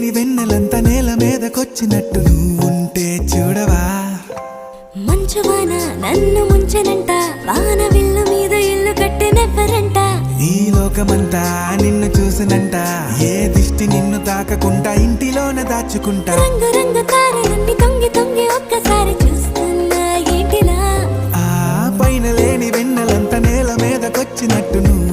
లేని వెన్నెలంతా నేల మీదకొచ్చినట్టు నువ్వుంటే చూడవా. మంచువాన నన్ను ముంచెనంట, వాన విల్లు మీద ఇల్లు కట్టినెవ్వరంట. ఈ లోకమంతా నిన్ను చూసినంట, ఏ దిష్టి నిన్ను తాకకుండా ఇంటిలోన దాచుకుంటా. రంగు రంగు తారలన్నీ తొంగి తొంగి ఒక్కసారి చూస్తున్నా ఏంటిలా. ఆ పైన లేని వెన్నెలంతా నేల మీదకొచ్చినట్టు నువ్వు